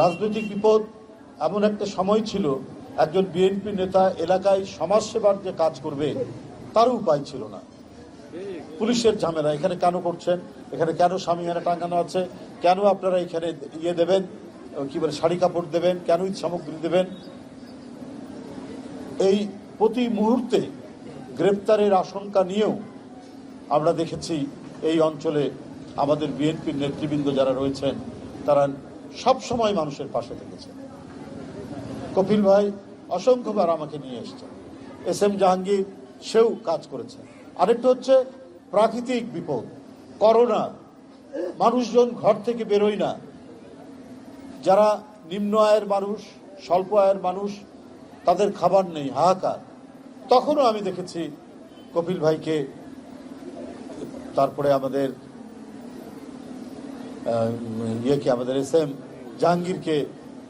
রাজনৈতিক বিপদ এমন একটা সময় ছিল, একজন বিএনপি নেতা এলাকায় সমাজসেবার যে কাজ করবে তারও উপায় ছিল না। পুলিশের ঝামেলা, এখানে কেন করছেন, এখানে কেন শামিয়ানা টাঙানো আছে, কেন আপনারা এখানে দেবেন, কি বলে শাড়ি কাপড় দেবেন, কেন ঈদ সামগ্রী দেবেন। এই প্রতি মুহূর্তে গ্রেপ্তারের আশঙ্কা নিয়েও আমরা দেখেছি এই অঞ্চলে আমাদের বিএনপির নেতৃবৃন্দ যারা রয়েছেন তারা সব সময় মানুষের পাশে থেকেছেন। কপিল ভাই অসংখ্যবার আমাকে নিয়ে এসেছেন, এস.এম. জাহাঙ্গীর সেও কাজ করেছেন। আরেকটা হচ্ছে প্রাকৃতিক বিপদ, করোনা, মানুষজন ঘর থেকে বেরোয় না, যারা নিম্ন আয়ের মানুষ, স্বল্প আয়ের মানুষ, তাদের খাবার নেই, হাহাকার। তখনও আমি দেখেছি কপিল ভাইকে, তারপরে আমাদের আমাদের এস.এম. জাহাঙ্গীরকে,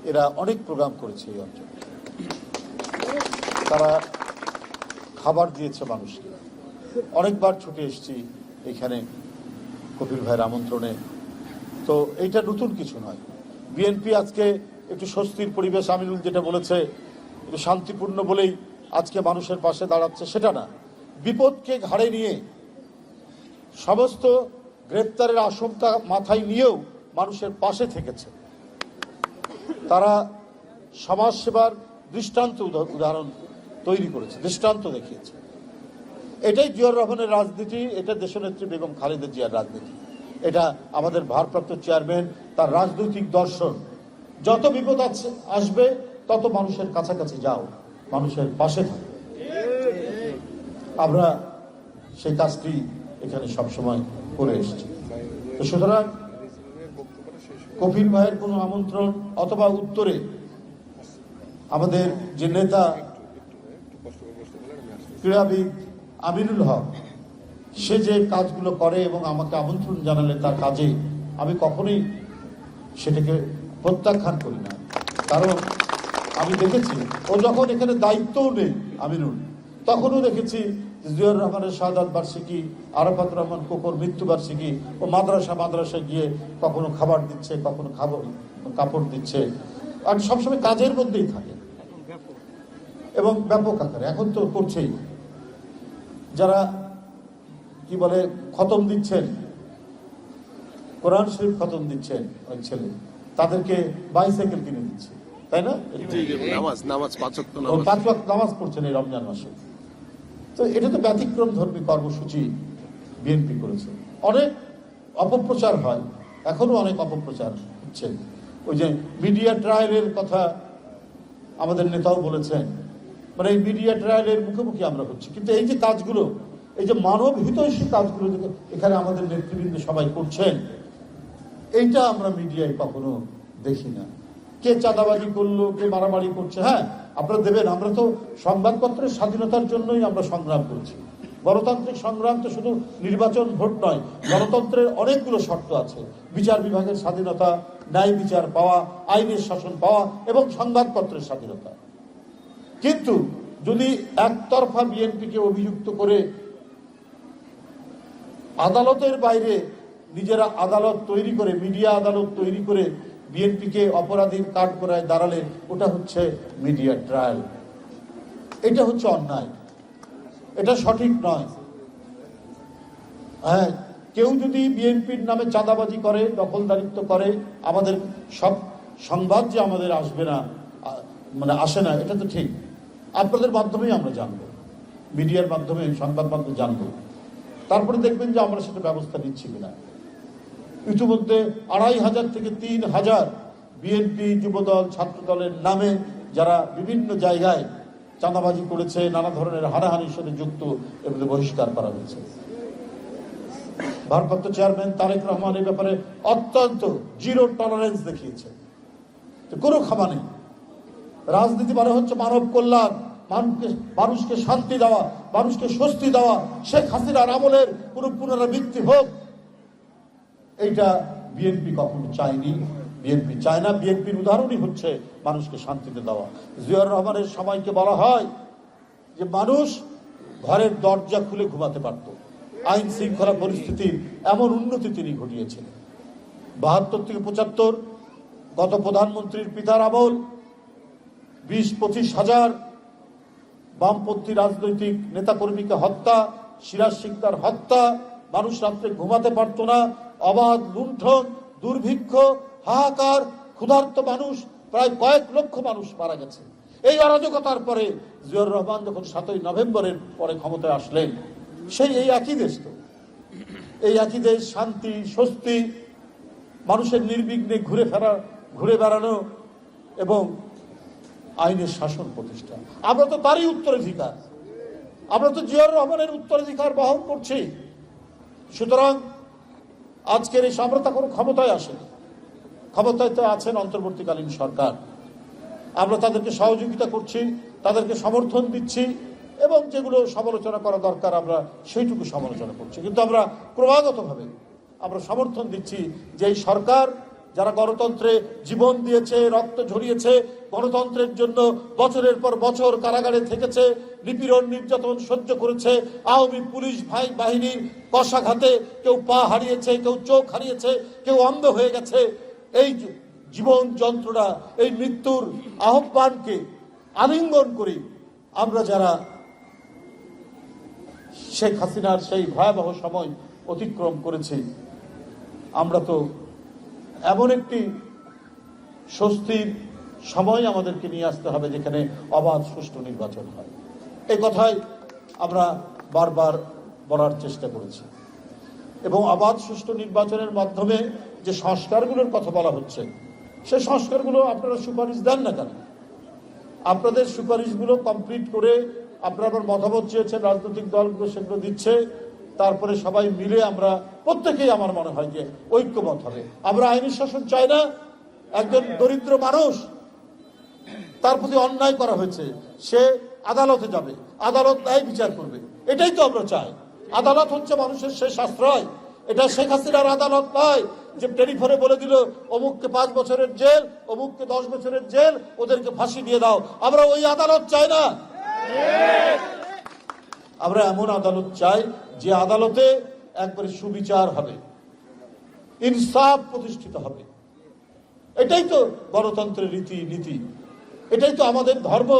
এরা অনেক প্রোগ্রাম করেছে এই অঞ্চলে, তারা খাবার দিয়েছে মানুষকে। অনেকবার ছুটে এসেছি এখানে কপিল ভাইয়ের আমন্ত্রণে। তো এইটা নতুন কিছু নয়। বিএনপি আজকে একটু স্বস্তির পরিবেশ, আমিনুল যেটা বলেছে, একটু শান্তিপূর্ণ বলেই আজকে মানুষের পাশে দাঁড়াচ্ছে সেটা না, বিপদকে ঘাড়ে নিয়ে সমস্ত গ্রেপ্তারের আশঙ্কা মাথায় নিয়েও মানুষের পাশে থেকেছে। তারা সমাজসেবার দৃষ্টান্ত উদাহরণ তৈরি করেছে, দৃষ্টান্ত দেখিয়েছে। এটাই জিয়াউর রহমানের রাজনীতি, এটা দেশনেত্রী বেগম খালেদা জিয়ার রাজনীতি, এটা আমাদের ভারপ্রাপ্ত চেয়ারম্যান তার রাজনৈতিক দর্শন। যত বিপদ আসবে তত মানুষের কাছাকাছি যাও, মানুষের পাশে থাকো। আমরা সেই কাজটি এখানে সবসময় করে এসেছি। তো সুতরাং কপিল ভাইয়ের কোনো আমন্ত্রণ অথবা উত্তরে আমাদের যে নেতা ক্রীড়াবিদ আমিনুল হক, সে যে কাজগুলো করে এবং আমাকে আমন্ত্রণ জানালে তার কাজে আমি কখনোই সেটাকে প্রত্যাখ্যান করি না। কারণ আমি দেখেছি ও যখন এখানে দায়িত্বও নেই আমিনুল, তখনও দেখেছি জিয়াউর রহমানের শাহাদাত বার্ষিকী, আরাফাত রহমান কোকর মৃত্যুবার্ষিকী, ও মাদ্রাসায় গিয়ে কখনো খাবার দিচ্ছে, কখনো কাপড় দিচ্ছে, আর সবসময় কাজের মধ্যেই থাকে এবং ব্যাপক আকারে এখন তো করছেই। যারা কি বলে খতম দিচ্ছেন, কোরআন শরীফ খতম দিচ্ছেন ওই ছেলে, তাদেরকে বাইসাইকেল কিনে দিচ্ছে, তাই না? পাঁচ ওয়াক্ত নামাজ পড়ছেন এই রমজান মাসে। তো এটা তো ব্যতিক্রম ধর্মী কর্মসূচি বিএনপি করেছে। অনেক অপপ্রচার হয়, এখনো অনেক অপপ্রচার হচ্ছে। ওই যে মিডিয়া ট্রায়ালের কথা আমাদের নেতাও বলেছেন, মানে এই মিডিয়া ট্রায়ালের মুখোমুখি আমরা হচ্ছি। কিন্তু এই যে কাজগুলো, এই যে মানব হিতৈষী কাজগুলো এখানে আমাদের নেতৃবৃন্দ সবাই করছেন, এইটা আমরা মিডিয়ায় কখনো দেখি না। কে চাঁদাবাজি করলো, কে মারামারি করছে, হ্যাঁ আপনারা দেবেন। আমরা তো সংবাদপত্রের স্বাধীনতার জন্যই আমরা সংগ্রাম করছি। গণতান্ত্রিক সংগ্রাম তো শুধু নির্বাচন ভোট নয়, গণতন্ত্রের অনেকগুলো শর্ত আছে। বিচার বিভাগের স্বাধীনতা, ন্যায় বিচার পাওয়া, আইনের শাসন পাওয়া এবং সংবাদপত্রের স্বাধীনতা। কিন্তু যদি একতরফা বিএনপিকে অভিযুক্ত করে আদালতের বাইরে নিজেরা আদালত তৈরি করে, মিডিয়া আদালত তৈরি করে বিএনপিকে অপরাধীর কাঠ করায় দাঁড়ালে, ওটা হচ্ছে মিডিয়া ট্রায়াল। এটা হচ্ছে অন্যায়, এটা সঠিক নয়। হ্যাঁ, কেউ যদি বিএনপির নামে চাঁদাবাজি করে, দখলদারিত্ব করে, আমাদের সব সংবাদ যে আমাদের আসবে না, মানে আসে না, এটা তো ঠিক। আপনাদের মাধ্যমেই আমরা জানবো, মিডিয়ার মাধ্যমে, সংবাদ মাধ্যমে জানবো। তারপরে দেখবেন যে আমরা সেটা ব্যবস্থা নিচ্ছি কিনা। ইতিমধ্যে 2,500 থেকে 3,000 বিএনপি, যুবদল, ছাত্রদলের নামে যারা বিভিন্ন জায়গায় চাঁদাবাজি করেছে, নানা ধরনের হানাহানির সাথে যুক্ত, এগুলো বহিষ্কার করা হয়েছে। ভারপ্রাপ্ত চেয়ারম্যান তারেক রহমান এই ব্যাপারে অত্যন্ত জিরো টলারেন্স দেখিয়েছে। কোনো ক্ষমা নেই। রাজনীতি মানে হচ্ছে মানব কল্যাণ, মানুষকে শান্তি দেওয়া, মানুষকে স্বস্তি দেওয়া। শেখ হাসিনার আমলের কোন পুনরাবৃত্তি হোক, এইটা বিএনপি কখনো চায়নি, বিএনপি চায় না। বিএনপির উদাহরণই হচ্ছে মানুষকে শান্তিতে দেওয়া। জিয়াউর রহমানের সময়কে বলা হয় যে মানুষ ঘরের দরজা খুলে ঘুমাতে পারত। আইন শৃঙ্খলা পরিস্থিতির এমন উন্নতি তিনি ঘটিয়েছিলেন। 72 থেকে 75 গত প্রধানমন্ত্রীর পিতার আমল 20-25 হাজার বামপন্থী রাজনৈতিক নেতাকর্মীকে হত্যা, সিরাজ শিকদার হত্যা, মানুষ রাত্রে ঘুমাতে পারত না, অবাধ লুণ্ঠন, দুর্ভিক্ষ, হাহাকার, ক্ষুধার্ত মানুষ, প্রায় কয়েক লক্ষ মানুষ মারা গেছে। এই অরাজকতার পরে জিয়াউর রহমান যখন 7ই নভেম্বরের পরে ক্ষমতায় আসলেন, এই একই দেশ, তো এই একই দেশ, শান্তি, স্বস্তি, মানুষের নির্বিঘ্নে ঘুরে বেড়ানো এবং আইনের শাসন প্রতিষ্ঠা। আমরা তো তারই উত্তরাধিকার, আমরা তো জিয়াউর রহমানের উত্তরাধিকার বহন করছি। সুতরাং আজকের এই আমরা তখন ক্ষমতায় আসেনি, ক্ষমতায় তো আছেন অন্তর্বর্তীকালীন সরকার। আমরা তাদেরকে সহযোগিতা করছি, তাদেরকে সমর্থন দিচ্ছি এবং যেগুলো সমালোচনা করা দরকার আমরা সেইটুকু সমালোচনা করছি। কিন্তু আমরা ক্রমাগতভাবে আমরা সমর্থন দিচ্ছি যে এই সরকার যারা গণতন্ত্রে জীবন দিয়েছে, রক্ত ঝরিয়েছে, গণতন্ত্রের জন্য বছরের পর বছর কারাগারে থেকেছে, নিপীড়ন নির্যাতন সহ্য করেছে, আওয়ামী পুলিশ বাহিনীর কষাঘাতে কেউ পা হারিয়েছে, কেউ চোখ হারিয়েছে, কেউ অন্ধ হয়ে গেছে। এই জীবন যন্ত্রণা, এই মৃত্যুর আহ্বানকে আলিঙ্গন করি আমরা যারা শেখ হাসিনার সেই ভয়াবহ সময় অতিক্রম করেছি, আমরা তো এমন একটি স্বস্তির সময় আমাদেরকে নিয়ে আসতে হবে যেখানে অবাধ সুষ্ঠু নির্বাচন হয়। এই কথাই আমরা বারবার বলার চেষ্টা করেছি এবং অবাধ সুষ্ঠু নির্বাচনের মাধ্যমে যে সংস্কারগুলোর কথা বলা হচ্ছে, সেই সংস্কারগুলো আপনারা সুপারিশ দেন না কেন? আপনাদের সুপারিশগুলো কমপ্লিট করে আপনারা আবার মতামত চেয়েছেন, রাজনৈতিক দলগুলো সেগুলো দিচ্ছে, তারপরে সবাই মিলে আমরা প্রত্যেকেই আমার মনে হয় যে ঐক্যমত হবে। আমরা আইনি শাসন চাই না। একজন দরিদ্র মানুষ, তার প্রতি অন্যায় করা হয়েছে, সে আদালতে যাবে, আদালত ন্যায় বিচার করবে, এটাই তো আমরা চাই। আদালত হচ্ছে মানুষের শেষ আশ্রয়। এটা শেখ হাসিনার আদালত নয় যে টেলিফোনে বলে দিল অমুককে 5 বছরের জেল, অমুককে 10 বছরের জেল, ওদেরকে ফাঁসি দিয়ে দাও। আমরা ওই আদালত চাই না। আমরা এমন আদালত চাই যে আদালতে একবারে সুবিচার হবে, ইনসাফ প্রতিষ্ঠিত হবে। এটাই তো গণতন্ত্রের রীতি নীতি, এটাই তো আমাদের ধর্ম,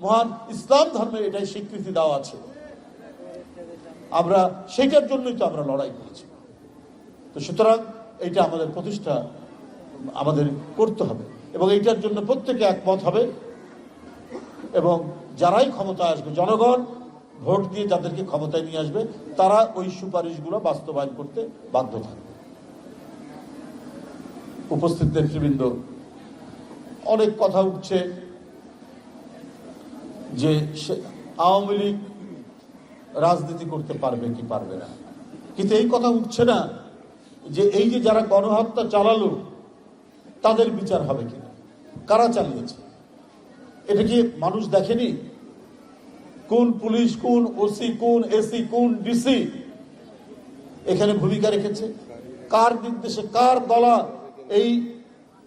মহান ইসলাম ধর্মে এটাই স্বীকৃতি দেওয়া আছে। আমরা সেইটার জন্যই তো আমরা লড়াই করেছি। তো সুতরাং এইটা আমাদের প্রতিষ্ঠা আমাদের করতে হবে এবং এইটার জন্য প্রত্যেকে একমত হবে এবং যারাই ক্ষমতায় আসবে, জনগণ ভোট দিয়ে যাদেরকে ক্ষমতায় নিয়ে আসবে, তারা ওই সুপারিশগুলো বাস্তবায়ন করতে বাধ্য থাকবে। উপস্থিত নেতৃবৃন্দ, অনেক কথা উঠছে যে আওয়ামী লীগ রাজনীতি করতে পারবে কি পারবে না, কিন্তু এই কথা উঠছে না যে এই যে যারা গণহত্যা চালালো তাদের বিচার হবে কিনা, কারা চালিয়েছে এটা কি মানুষ দেখেনি? কোন পুলিশ, কোন ওসি, কোন এসি, কোন ডিসি এখানে ভূমিকা রেখেছে? কার নির্দেশে, কার গলা এই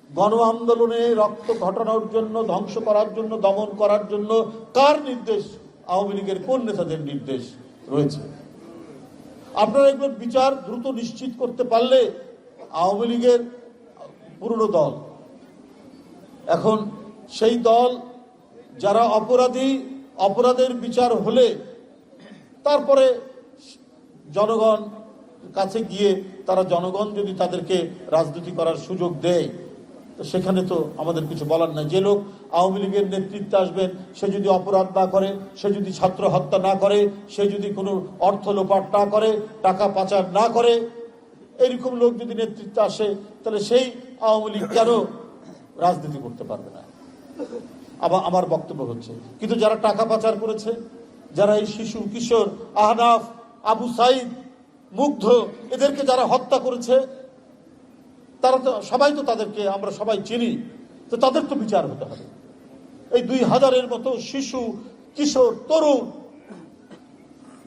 গণ আন্দোলনে রক্ত ঘটানোর জন্য, ধ্বংস করার জন্য, দমন করার জন্য কার নির্দেশ? আওয়ামী লীগের কোন নেতাদের নির্দেশ রয়েছে? আপনারা এগুলোর বিচার দ্রুত নিশ্চিত করতে পারলে আওয়ামী লীগের পুরনো দল, এখন সেই দল যারা অপরাধী, অপরাধের বিচার হলে তারপরে জনগণ কাছে গিয়ে তারা, জনগণ যদি তাদেরকে রাজনীতি করার সুযোগ দেয়, তো সেখানে তো আমাদের কিছু বলার নাই। যে লোক আওয়ামী লীগের নেতৃত্বে আসবেন, সে যদি অপরাধ না করে, সে যদি ছাত্র হত্যা না করে, সে যদি কোনো অর্থ লোপাট না করে, টাকা পাচার না করে, এইরকম লোক যদি নেতৃত্বে আসে, তাহলে সেই আওয়ামী লীগ কেন রাজনীতি করতে পারবে না? আমার বক্তব্য হচ্ছে, কিন্তু যারা টাকা পাচার করেছে, যারা এই শিশু, কিশোর, আহনাফ, আবু সাইদ, মুগ্ধ, এদেরকে যারা হত্যা করেছে, তারা তো সবাই, তো তাদেরকে আমরা সবাই চিনি, তো তাদের তো বিচার হতে হবে। এই 2000-এর মতো শিশু, কিশোর, তরুণ,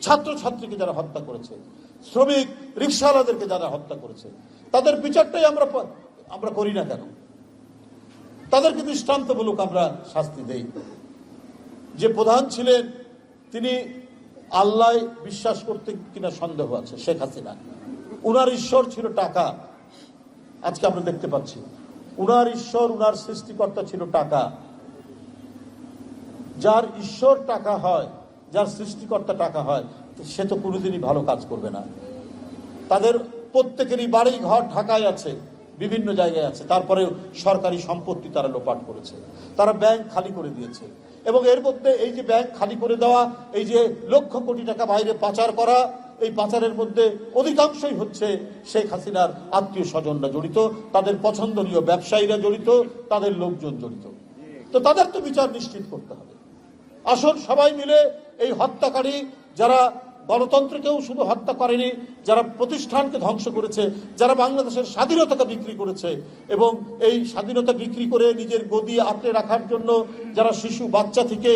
ছাত্রছাত্রীকে যারা হত্যা করেছে, শ্রমিক, রিকশাওয়ালাদেরকে যারা হত্যা করেছে, তাদের বিচারটাই আমরা করি না কেন? তাদেরকে দৃষ্টান্তমূলক আমরা শাস্তি দেই। যে প্রধান ছিলেন তিনি আল্লাহ বিশ্বাস করতে কিনা সন্দেহ আছে, শেখ হাসিনা। উনার ঈশ্বর ছিল টাকা। আজকে আমরা দেখতে পাচ্ছি উনার ঈশ্বর, উনার সৃষ্টিকর্তা ছিল টাকা। যার ঈশ্বর টাকা হয়, যার সৃষ্টিকর্তা টাকা হয়, সে তো কোনোদিনই ভালো কাজ করবে না। তাদের প্রত্যেকেরই বাড়ি ঘর ঢাকায় আছে, বিভিন্ন জায়গায় আছে, তারপরে সরকারি সম্পত্তি তারা লোপাট করেছে, তারা ব্যাংক খালি করে দিয়েছে। এবং এর মধ্যে এই যে ব্যাংক খালি করে দেওয়া, এই যে লক্ষ কোটি টাকা বাইরে পাচার করা, এই পাচারের মধ্যে অধিকাংশই হচ্ছে শেখ হাসিনার আত্মীয় স্বজনরা জড়িত, তাদের পছন্দনীয় ব্যবসায়ীরা জড়িত, তাদের লোকজন জড়িত। তো তাদের তো বিচার নিশ্চিত করতে হবে। আসুন সবাই মিলে এই হত্যাকারী, যারা গণতন্ত্রকেও শুধু হত্যা করেনি, যারা প্রতিষ্ঠানকে ধ্বংস করেছে, যারা বাংলাদেশের স্বাধীনতাকে বিক্রি করেছে এবং এই স্বাধীনতা বিক্রি করে নিজের গদি আঁকড়ে রাখার জন্য যারা শিশু বাচ্চা থেকে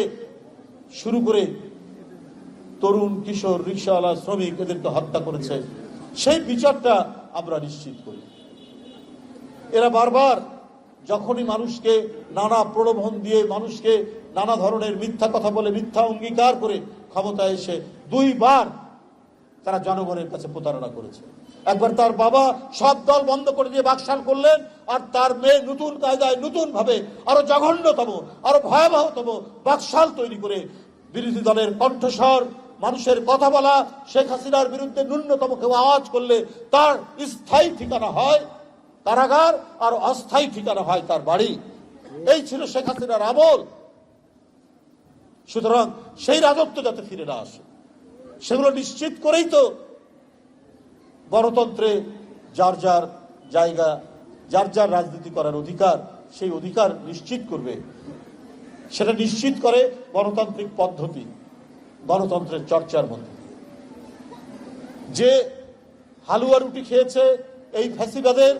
শুরু করে তরুণ, কিশোর, রিকশাওয়ালা, শ্রমিক এদেরকে হত্যা করেছে, সেই বিচারটা আমরা নিশ্চিত করি। এরা বারবার যখনই মানুষকে নানা প্রলোভন দিয়ে, মানুষকে নানা ধরনের মিথ্যা কথা বলে, মিথ্যা অঙ্গীকার করে ক্ষমতায় এসে 2 বার তারা জনগণের কাছে প্রতারণা করেছে। একবার তার বাবা সব দল বন্ধ করে দিয়ে বাকশাল করলেন, আর তার মেয়ে নতুন কায়দায়, নতুন ভাবে, আরো জঘন্যতম, আরো ভয়াবহতম বাকশাল তৈরি করে বিরোধী দলের কণ্ঠস্বর, মানুষের কথা বলা, শেখ হাসিনার বিরুদ্ধে ন্যূনতম কেউ আওয়াজ করলে তার স্থায়ী ঠিকানা হয় কারাগার, আর অস্থায়ী ঠিকানা হয় তার বাড়ি। এই ছিল শেখ হাসিনার আমল। সুতরাং সেই রাজত্ব যাতে ফিরে না আসে, সেগুলো নিশ্চিত করেই তো গণতন্ত্রে যার যার জায়গা, যার যার রাজনীতি করার অধিকার, সেই অধিকার নিশ্চিত করবে। সেটা নিশ্চিত করে গণতান্ত্রিক পদ্ধতি, গণতন্ত্রের চর্চার মধ্যে। যে হালুয়া রুটি খেয়েছে এই ফ্যাসিবাদের,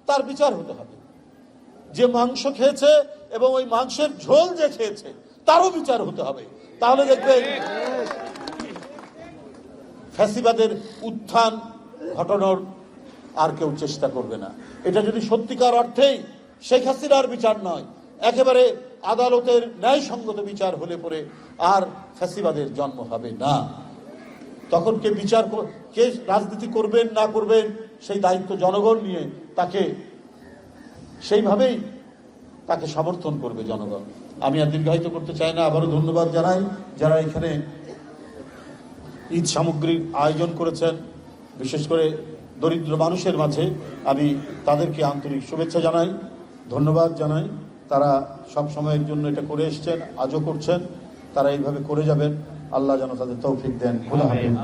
তার বিচার হতে হবে। যে মাংস খেয়েছে এবং ওই মাংসের ঝোল যে খেয়েছে, তারও বিচার হতে হবে। তাহলে দেখবেন ফ্যাসিবাদের উত্থান ঘটানোর আর কেউ চেষ্টা করবে না। এটা যদি সত্যিকার অর্থেই শেখ হাসিনার বিচার নয়, একেবারে আদালতের ন্যায়সঙ্গত বিচার হলে পরে আর ফ্যাসিবাদের জন্ম হবে না। তখন কে বিচার, কে রাজনীতি করবেন না করবেন, সেই দায়িত্ব জনগণ নিয়ে তাকে সেইভাবেই তাকে সমর্থন করবে জনগণ। আমি আর দীর্ঘায়িত করতে চাই না। আবারও ধন্যবাদ জানাই যারা এখানে ঈদ সামগ্রীর আয়োজন করেছেন, বিশেষ করে দরিদ্র মানুষের মাঝে। আমি তাদেরকে আন্তরিক শুভেচ্ছা জানাই, ধন্যবাদ জানাই। তারা সব সময়ের জন্য এটা করে এসছেন, আজও করছেন, তারা এইভাবে করে যাবেন। আল্লাহ যেন তাদের তৌফিক দেন। খোদা হাফেজ।